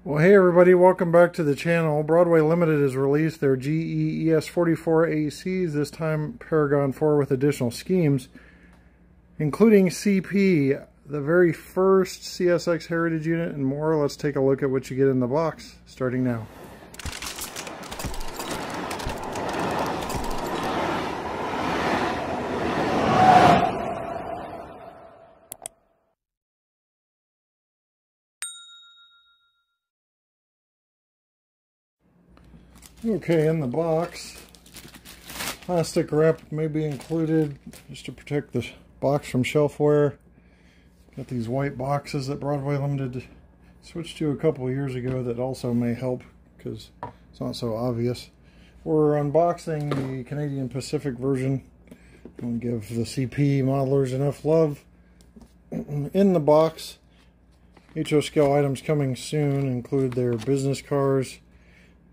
Well, hey everybody, welcome back to the channel. Broadway Limited has released their GE ES44ACs, this time Paragon 4 with additional schemes, including CP, the very first CSX Heritage unit, and more. Let's take a look at what you get in the box, starting now. Okay, in the box, plastic wrap may be included just to protect the box from shelf wear. Got these white boxes that Broadway Limited switched to a couple of years ago that also may help because it's not so obvious. We're unboxing the Canadian Pacific version. I'll give the CP modelers enough love. In the box, HO scale items coming soon include their business cars,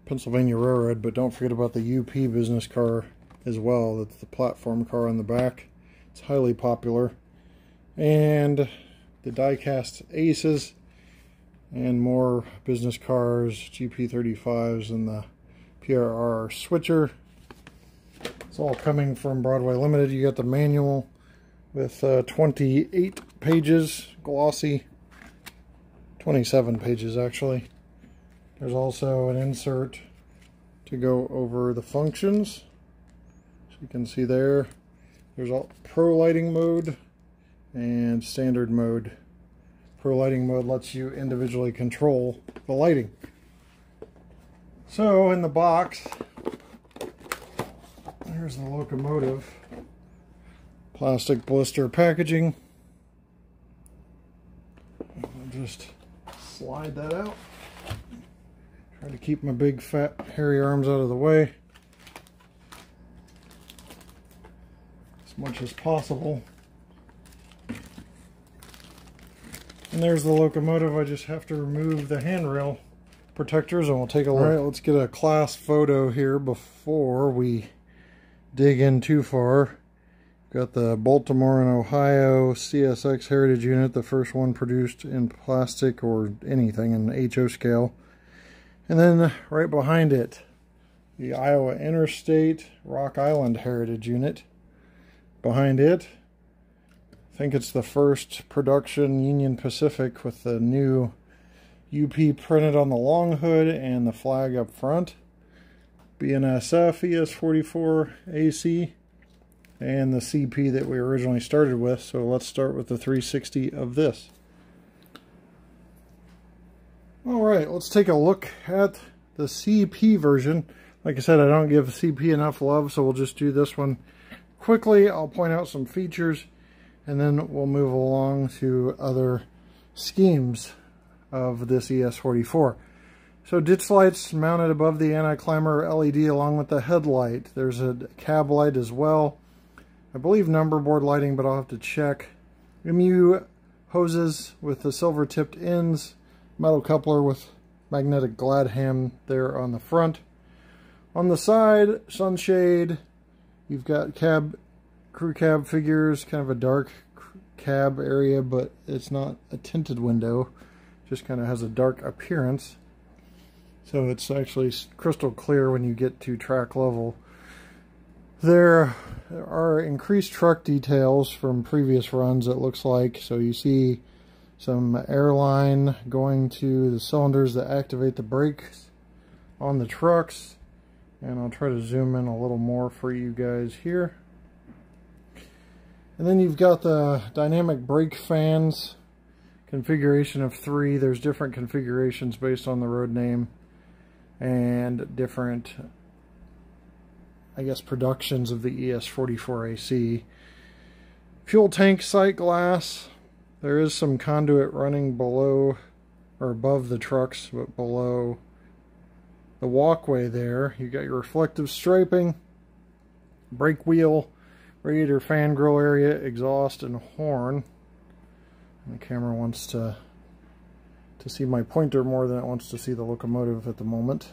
Pennsylvania Railroad, but don't forget about the UP business car as well. That's the platform car on the back. It's highly popular. And the die-cast Aces and more business cars, GP35s, and the PRR switcher. It's all coming from Broadway Limited. You got the manual with 28 pages, glossy, 27 pages actually. There's also an insert to go over the functions. So you can see there's Pro Lighting mode and Standard mode. Pro Lighting mode lets you individually control the lighting. So in the box, here's the locomotive. Plastic blister packaging. I'll just slide that out. Try to keep my big, fat, hairy arms out of the way as much as possible. And there's the locomotive. I just have to remove the handrail protectors and we'll take a look. Alright, let's get a class photo here before we dig in too far. Got the Baltimore and Ohio CSX Heritage unit, the first one produced in plastic or anything in HO scale. And then right behind it, the Iowa Interstate Rock Island Heritage Unit. Behind it, I think it's the first production Union Pacific with the new UP printed on the long hood and the flag up front. BNSF ES44AC and the CP that we originally started with. So let's start with the 360 of this. Alright, let's take a look at the CP version. Like I said, I don't give CP enough love, so we'll just do this one quickly. I'll point out some features, and then we'll move along to other schemes of this ES44. So ditch lights mounted above the anti-climber LED along with the headlight. There's a cab light as well. I believe number board lighting, but I'll have to check. MU hoses with the silver tipped ends. Metal coupler with magnetic gladham there on the front. On the side, sunshade. You've got crew cab figures, kind of a dark cab area, but it's not a tinted window. Just kind of has a dark appearance. So it's actually crystal clear when you get to track level. There are increased truck details from previous runs, it looks like. So you see some airline going to the cylinders that activate the brakes on the trucks. And I'll try to zoom in a little more for you guys here. And then you've got the dynamic brake fans, configuration of 3. There's different configurations based on the road name and different, I guess, productions of the ES44AC. Fuel tank sight glass. There is some conduit running below or above the trucks, but below the walkway there. You got your reflective striping, brake wheel, radiator fan grill area, exhaust, and horn. And the camera wants to see my pointer more than it wants to see the locomotive at the moment.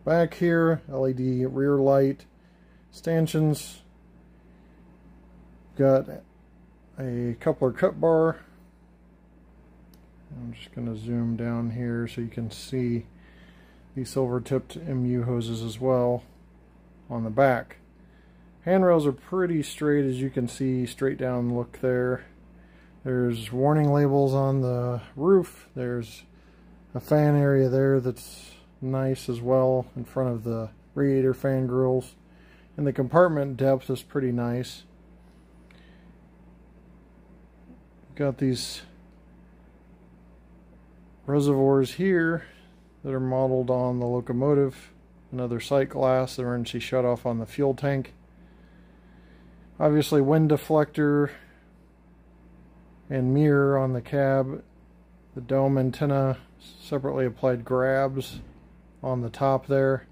Back here, LED rear light, stanchions. Got a coupler cut bar I'm just going to zoom down here so you can see the silver-tipped MU hoses as well on the back. Handrails are pretty straight, as you can see, straight down look there. There's warning labels on the roof. There's a fan area there that's nice as well in front of the radiator fan grills. And the compartment depth is pretty nice. Got these reservoirs here that are modeled on the locomotive. Another sight glass, the emergency shutoff on the fuel tank. Obviously wind deflector and mirror on the cab. The dome antenna, separately applied grabs on the top there.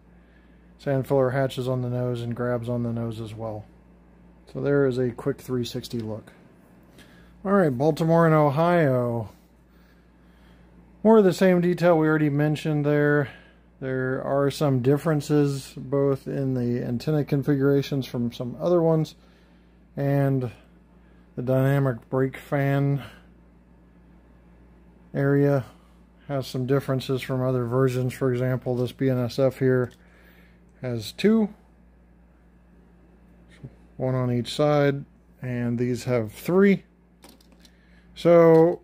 Sand filler hatches on the nose and grabs on the nose as well. So there is a quick 360 look. Alright, Baltimore and Ohio. More of the same detail we already mentioned there. There are some differences both in the antenna configurations from some other ones, and the dynamic brake fan area has some differences from other versions. For example, this BNSF here has two, one on each side, and these have three. So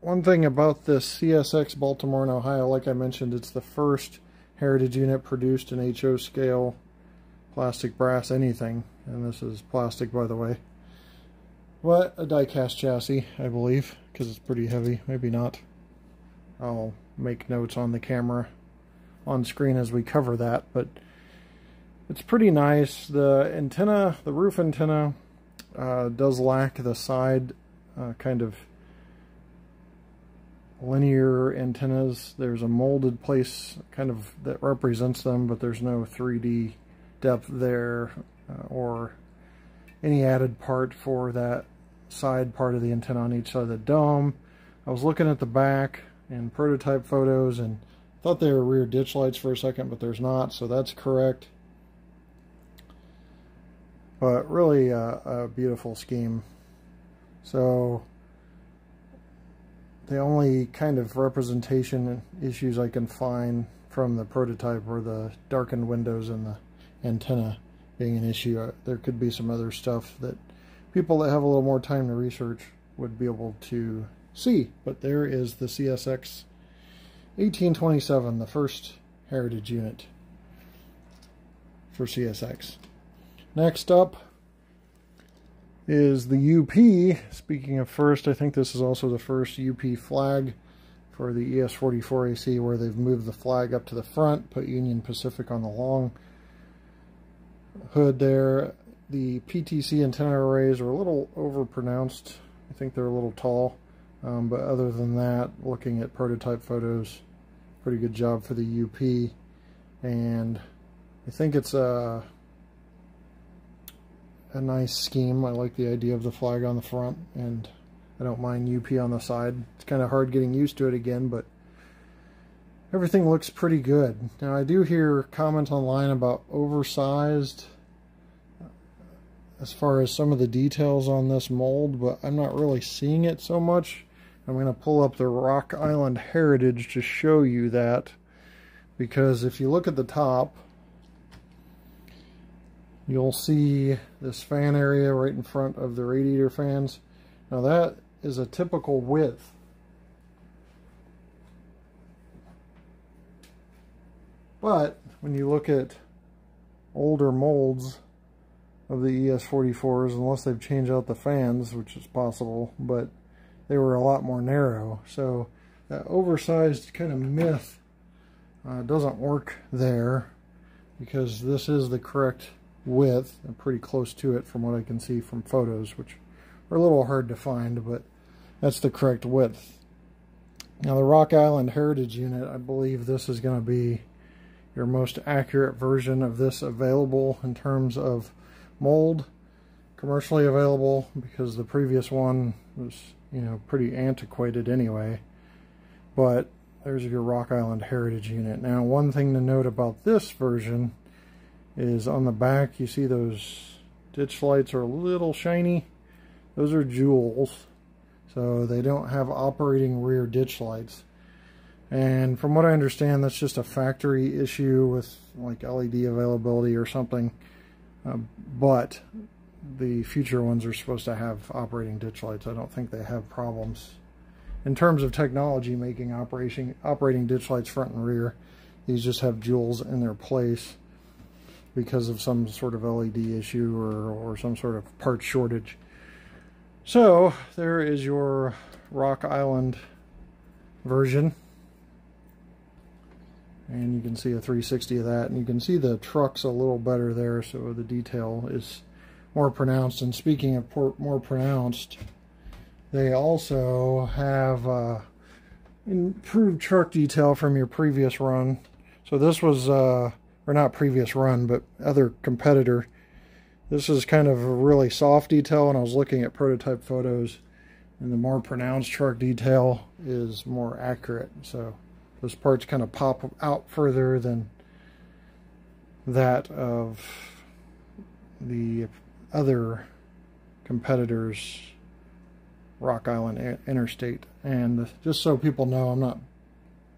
one thing about this CSX Baltimore and Ohio, like I mentioned, it's the first heritage unit produced in HO scale, plastic, brass, anything, and this is plastic, by the way. But a die-cast chassis, I believe, because it's pretty heavy. Maybe not. I'll make notes on the camera on screen as we cover that, but it's pretty nice. The antenna, the roof antenna, does lack the side kind of linear antennas. There's a molded place kind of that represents them, but there's no 3D depth there or any added part for that side part of the antenna on each side of the dome. I was looking at the back in prototype photos and thought they were rear ditch lights for a second, but there's not, so that's correct. But really a beautiful scheme. So the only kind of representation issues I can find from the prototype were the darkened windows and the antenna being an issue. There could be some other stuff that people that have a little more time to research would be able to see. But there is the CSX 1827, the first heritage unit for CSX. Next up is the UP. Speaking of first, I think this is also the first UP flag for the ES44AC, where they've moved the flag up to the front, put Union Pacific on the long hood there. The PTC antenna arrays are a little overpronounced. I think they're a little tall, but other than that, looking at prototype photos, pretty good job for the UP. And I think it's a nice scheme. I like the idea of the flag on the front, and I don't mind UP on the side. It's kind of hard getting used to it again, but everything looks pretty good. Now, I do hear comments online about oversized as far as some of the details on this mold, but I'm not really seeing it so much. I'm going to pull up the Rock Island Heritage to show you that, because if you look at the top, you'll see this fan area right in front of the radiator fans. Now that is a typical width. But when you look at older molds of the ES44s, unless they've changed out the fans, which is possible, but they were a lot more narrow. So that oversized kind of myth doesn't work there, because this is the correct width. I'm pretty close to it from what I can see from photos, which are a little hard to find, but that's the correct width. Now the Rock Island Heritage unit, I believe this is going to be your most accurate version of this available in terms of mold, commercially available, because the previous one was, you know, pretty antiquated anyway. But there's your Rock Island Heritage unit. Now, one thing to note about this version is on the back, you see those ditch lights are a little shiny. Those are jewels. So they don't have operating rear ditch lights. And from what I understand, that's just a factory issue with like LED availability or something. But the future ones are supposed to have operating ditch lights. I don't think they have problems in terms of technology making operating ditch lights front and rear. These just have jewels in their place because of some sort of LED issue or some sort of part shortage. So there is your Rock Island version. And you can see a 360 of that, and you can see the truck's a little better there, so the detail is more pronounced. And speaking of more pronounced, they also have improved truck detail from your previous run. So this was, or not previous run, but other competitor. This is kind of a really soft detail, and I was looking at prototype photos, and the more pronounced truck detail is more accurate. So those parts kind of pop out further than that of the other competitors' Rock Island Interstate. And just so people know, I'm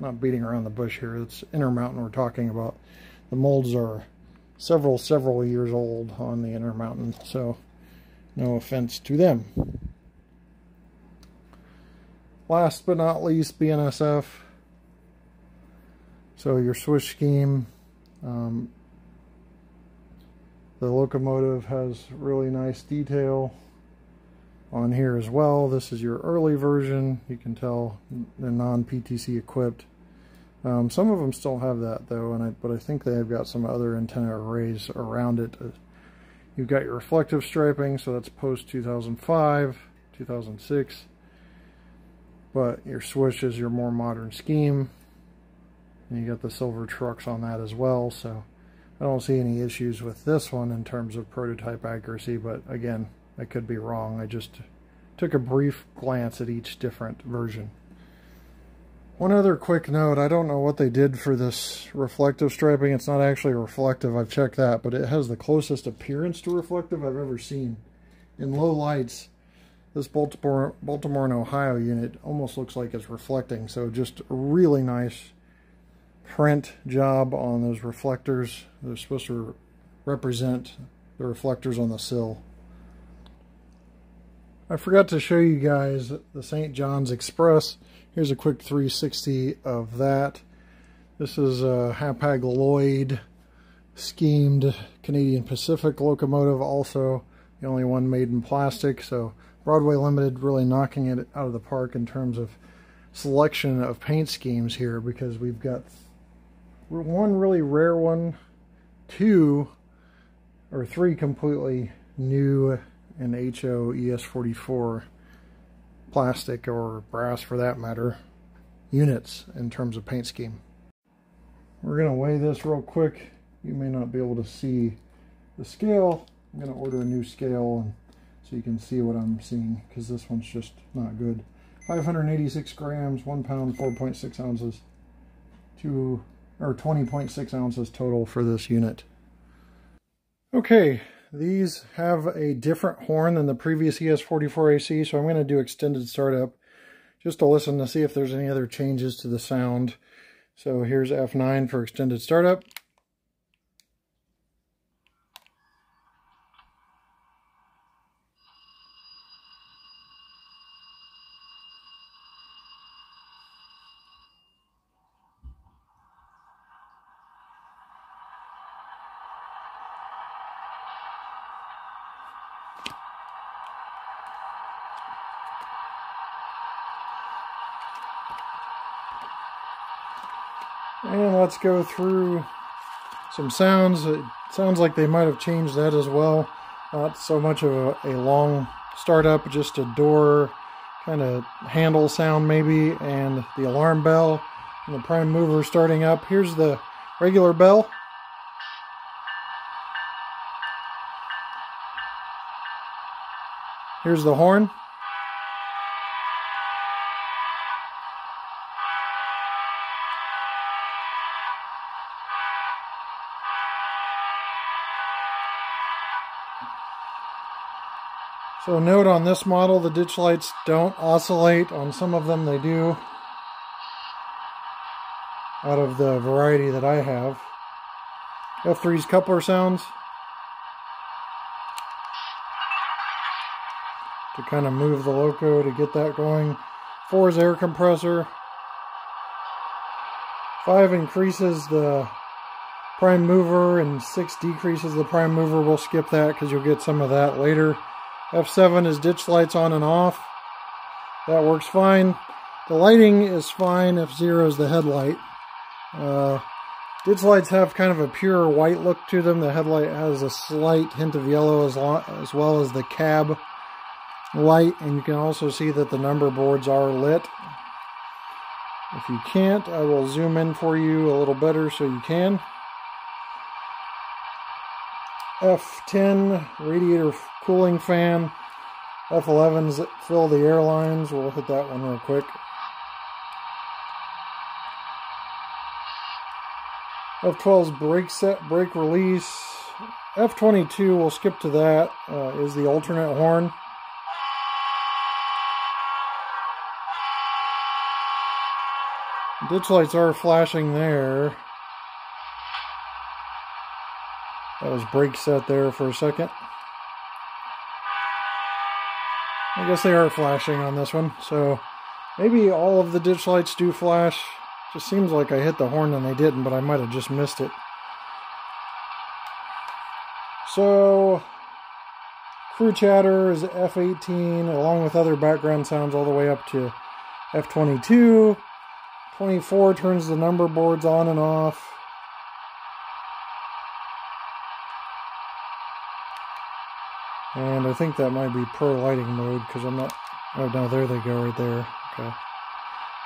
not beating around the bush here. It's Intermountain we're talking about. The molds are several years old on the Intermountain, so no offense to them. Last but not least, BNSF. So your switch scheme, the locomotive has really nice detail on here as well. This is your early version. You can tell they're non-PTC equipped. Some of them still have that though, but I think they've got some other antenna arrays around it. You've got your reflective striping, so that's post 2005, 2006. But your switch is your more modern scheme. And you got the silver trucks on that as well, so I don't see any issues with this one in terms of prototype accuracy, but again, I could be wrong. I just took a brief glance at each different version. One other quick note, I don't know what they did for this reflective striping. It's not actually reflective, I've checked that, but it has the closest appearance to reflective I've ever seen. In low lights, this Baltimore and Ohio unit almost looks like it's reflecting, so just a really nice print job on those reflectors. They're supposed to represent the reflectors on the sill. I forgot to show you guys the St. John's Express. Here's a quick 360 of that. This is a Hapag-Lloyd schemed Canadian Pacific locomotive, also the only one made in plastic. So Broadway Limited really knocking it out of the park in terms of selection of paint schemes here, because we've got one really rare one, two or three completely new and HO ES44 plastic, or brass for that matter, units in terms of paint scheme. We're going to weigh this real quick. You may not be able to see the scale. I'm going to order a new scale so you can see what I'm seeing, because this one's just not good. 586 grams, 1 pound, 4.6 ounces, 20.6 ounces total for this unit. Okay, these have a different horn than the previous ES44AC, so I'm going to do extended startup just to listen to see if there's any other changes to the sound. So here's F9 for extended startup. And let's go through some sounds. It sounds like they might have changed that as well. Not so much of a long startup, just a door kind of handle sound maybe, and the alarm bell and the prime mover starting up. Here's the regular bell. Here's the horn. So a note on this model, the ditch lights don't oscillate. On some of them they do, out of the variety that I have. F3's coupler sounds, to kind of move the loco to get that going. 4 is air compressor. 5 increases the prime mover and 6 decreases the prime mover. We'll skip that because you'll get some of that later. F7 is ditch lights on and off. That works fine. The lighting is fine. F0 is the headlight. Ditch lights have kind of a pure white look to them. The headlight has a slight hint of yellow as well as the cab light, and you can also see that the number boards are lit. If you can't, I will zoom in for you a little better so you can. F10, radiator cooling fan. F11s fill the air lines. We'll hit that one real quick. F12's brake set, brake release. F22, we'll skip to that, is the alternate horn. Ditch lights are flashing there. That was brake set there for a second. I guess they are flashing on this one, so maybe all of the ditch lights do flash. Just seems like I hit the horn and they didn't, but I might have just missed it. So, crew chatter is F18, along with other background sounds all the way up to F22. 24 turns the number boards on and off. And I think that might be pro lighting mode, because I'm not... Oh, no, there they go right there. Okay.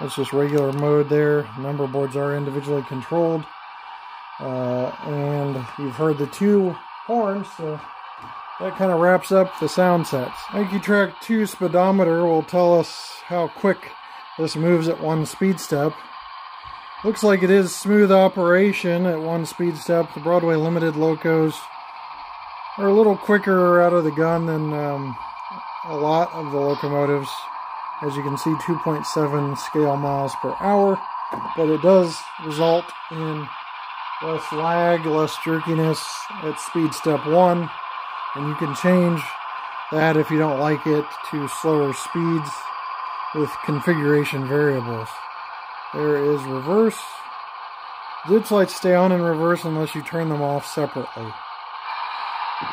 That's just regular mode there. Number boards are individually controlled. And you've heard the 2 horns, so that kind of wraps up the sound sets. IQ-Track 2 speedometer will tell us how quick this moves at 1 speed step. Looks like it is smooth operation at 1 speed step. The Broadway Limited locos are a little quicker out of the gun than a lot of the locomotives. As you can see, 2.7 scale miles per hour, but it does result in less lag, less jerkiness at speed step 1, and you can change that if you don't like it to slower speeds with configuration variables. There is reverse. Ditch lights stay on in reverse unless you turn them off separately.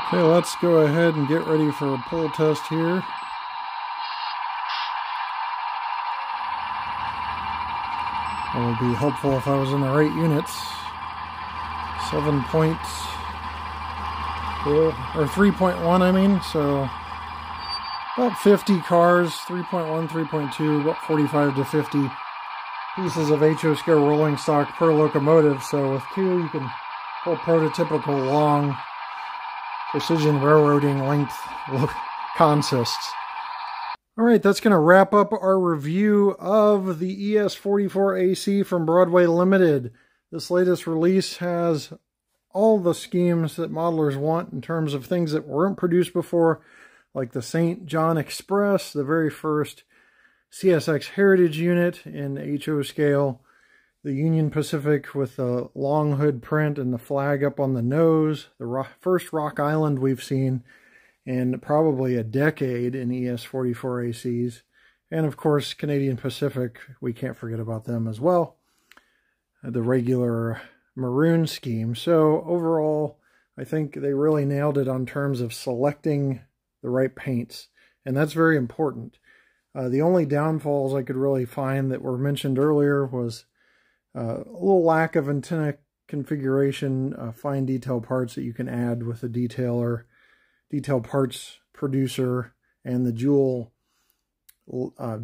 Okay, let's go ahead and get ready for a pull test here. It would be helpful if I was in the right units. 3.1 I mean, so about 50 cars, 3.1, 3.2, about 45 to 50 pieces of HO scale rolling stock per locomotive. So with 2 you can pull prototypical long precision railroading length consists. Alright, that's going to wrap up our review of the ES44AC from Broadway Limited. This latest release has all the schemes that modelers want in terms of things that weren't produced before, like the St. John Express, the very first CSX Heritage unit in HO scale, the Union Pacific with the long hood print and the flag up on the nose, the first Rock Island we've seen in probably a decade in ES44ACs, and of course Canadian Pacific, we can't forget about them as well, the regular maroon scheme. So overall, I think they really nailed it on terms of selecting the right paints, and that's very important. The only downfalls I could really find that were mentioned earlier was a little lack of antenna configuration, fine detail parts that you can add with a detailer, detail parts producer, and the dual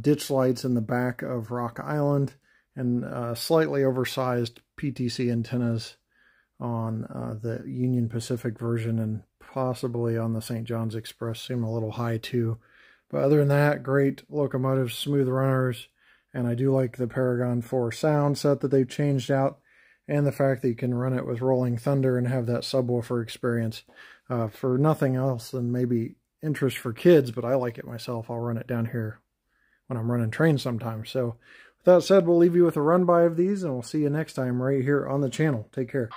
ditch lights in the back of Rock Island, and slightly oversized PTC antennas on the Union Pacific version, and possibly on the St. John's Express seem a little high too. But other than that, great locomotives, smooth runners, and I do like the Paragon 4 sound set that they've changed out, and the fact that you can run it with Rolling Thunder and have that subwoofer experience for nothing else than maybe interest for kids, but I like it myself. I'll run it down here when I'm running trains sometimes. So with that said, we'll leave you with a run by of these, and we'll see you next time right here on the channel. Take care.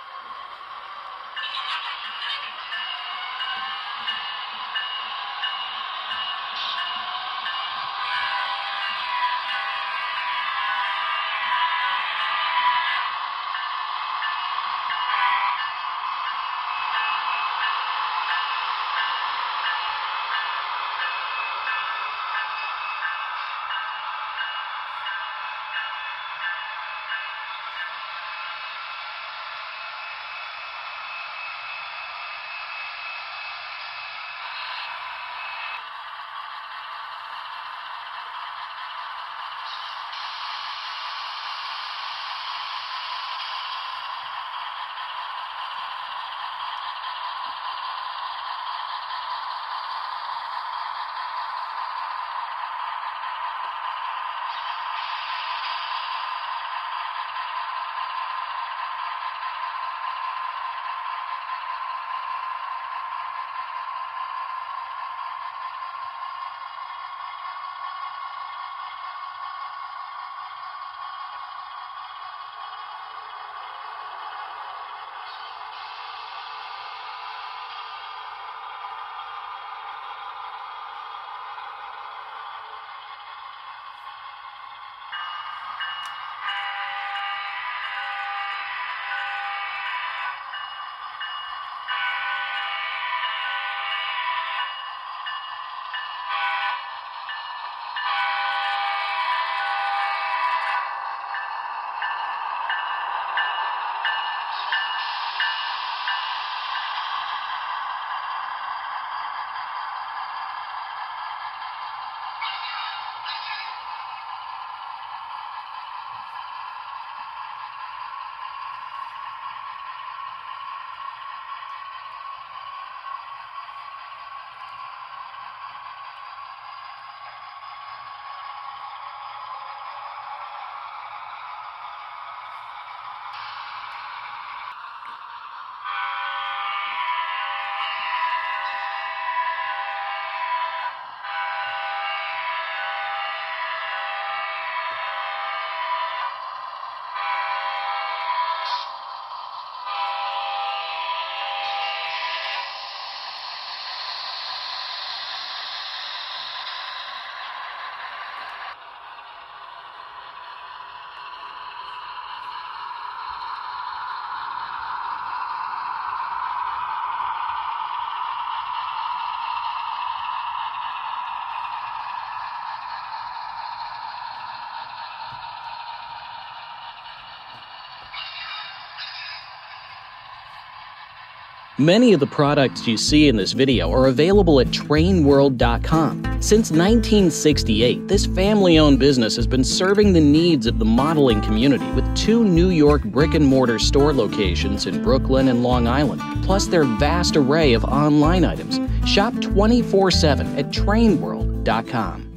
Many of the products you see in this video are available at trainworld.com. Since 1968, this family-owned business has been serving the needs of the modeling community with 2 New York brick-and-mortar store locations in Brooklyn and Long Island, plus their vast array of online items. Shop 24/7 at trainworld.com.